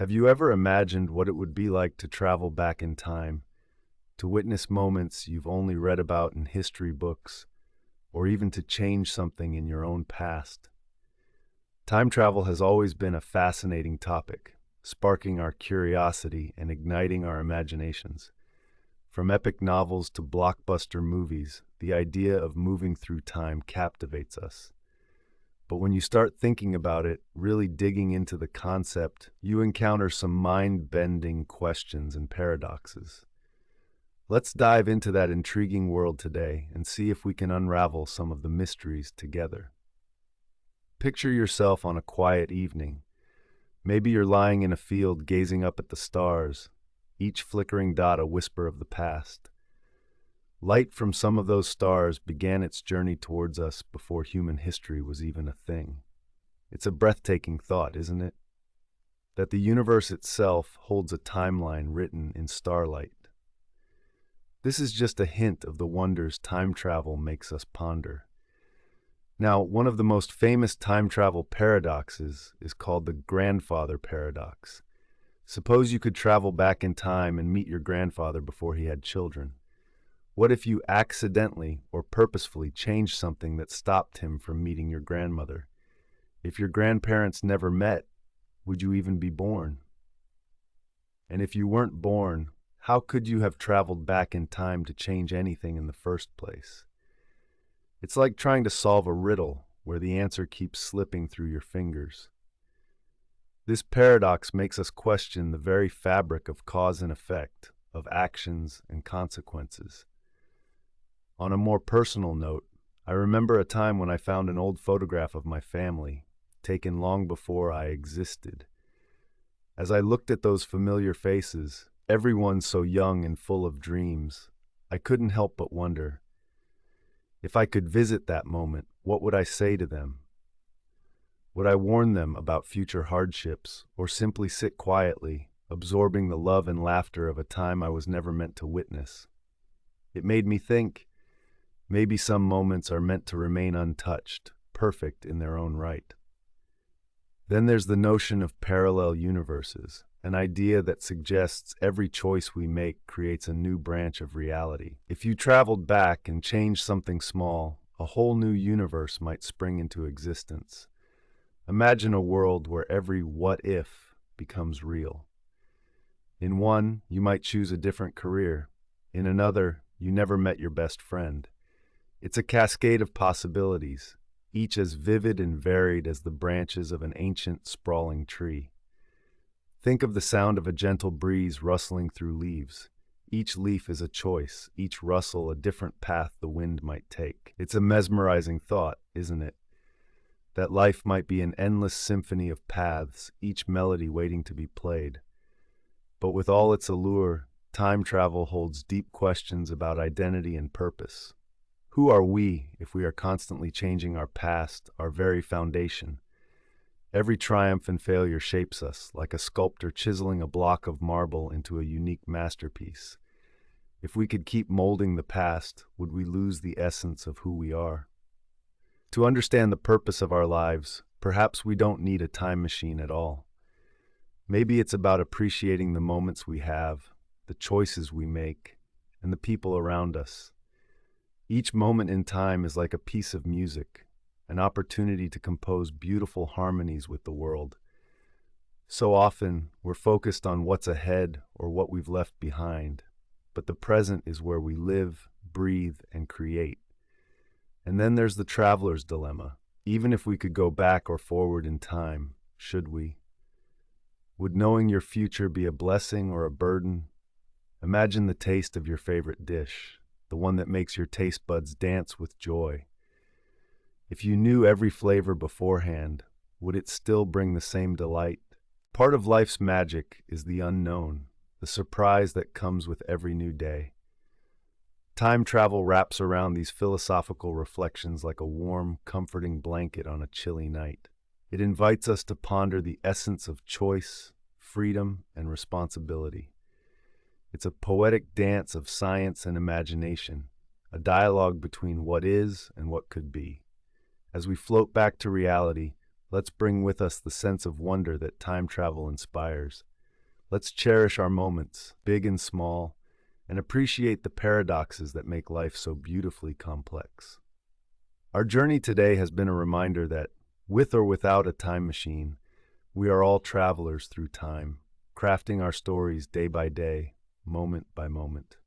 Have you ever imagined what it would be like to travel back in time, to witness moments you've only read about in history books, or even to change something in your own past? Time travel has always been a fascinating topic, sparking our curiosity and igniting our imaginations. From epic novels to blockbuster movies, the idea of moving through time captivates us. But when you start thinking about it, really digging into the concept, you encounter some mind-bending questions and paradoxes. Let's dive into that intriguing world today and see if we can unravel some of the mysteries together. Picture yourself on a quiet evening. Maybe you're lying in a field gazing up at the stars, each flickering dot a whisper of the past. Light from some of those stars began its journey towards us before human history was even a thing. It's a breathtaking thought, isn't it? That the universe itself holds a timeline written in starlight. This is just a hint of the wonders time travel makes us ponder. Now, one of the most famous time travel paradoxes is called the grandfather paradox. Suppose you could travel back in time and meet your grandfather before he had children. What if you accidentally or purposefully changed something that stopped him from meeting your grandmother? If your grandparents never met, would you even be born? And if you weren't born, how could you have traveled back in time to change anything in the first place? It's like trying to solve a riddle where the answer keeps slipping through your fingers. This paradox makes us question the very fabric of cause and effect, of actions and consequences. On a more personal note, I remember a time when I found an old photograph of my family, taken long before I existed. As I looked at those familiar faces, everyone so young and full of dreams, I couldn't help but wonder, if I could visit that moment, what would I say to them? Would I warn them about future hardships, or simply sit quietly, absorbing the love and laughter of a time I was never meant to witness? It made me think, maybe some moments are meant to remain untouched, perfect in their own right. Then there's the notion of parallel universes, an idea that suggests every choice we make creates a new branch of reality. If you traveled back and changed something small, a whole new universe might spring into existence. Imagine a world where every what if becomes real. In one, you might choose a different career. In another, you never met your best friend. It's a cascade of possibilities, each as vivid and varied as the branches of an ancient, sprawling tree. Think of the sound of a gentle breeze rustling through leaves. Each leaf is a choice, each rustle a different path the wind might take. It's a mesmerizing thought, isn't it? That life might be an endless symphony of paths, each melody waiting to be played. But with all its allure, time travel holds deep questions about identity and purpose. Who are we if we are constantly changing our past, our very foundation? Every triumph and failure shapes us, like a sculptor chiseling a block of marble into a unique masterpiece. If we could keep molding the past, would we lose the essence of who we are? To understand the purpose of our lives, perhaps we don't need a time machine at all. Maybe it's about appreciating the moments we have, the choices we make, and the people around us. Each moment in time is like a piece of music, an opportunity to compose beautiful harmonies with the world. So often, we're focused on what's ahead or what we've left behind, but the present is where we live, breathe, and create. And then there's the traveler's dilemma. Even if we could go back or forward in time, should we? Would knowing your future be a blessing or a burden? Imagine the taste of your favorite dish, the one that makes your taste buds dance with joy. If you knew every flavor beforehand, would it still bring the same delight? Part of life's magic is the unknown, the surprise that comes with every new day. Time travel wraps around these philosophical reflections like a warm, comforting blanket on a chilly night. It invites us to ponder the essence of choice, freedom, and responsibility. It's a poetic dance of science and imagination, a dialogue between what is and what could be. As we float back to reality, let's bring with us the sense of wonder that time travel inspires. Let's cherish our moments, big and small, and appreciate the paradoxes that make life so beautifully complex. Our journey today has been a reminder that, with or without a time machine, we are all travelers through time, crafting our stories day by day, moment by moment.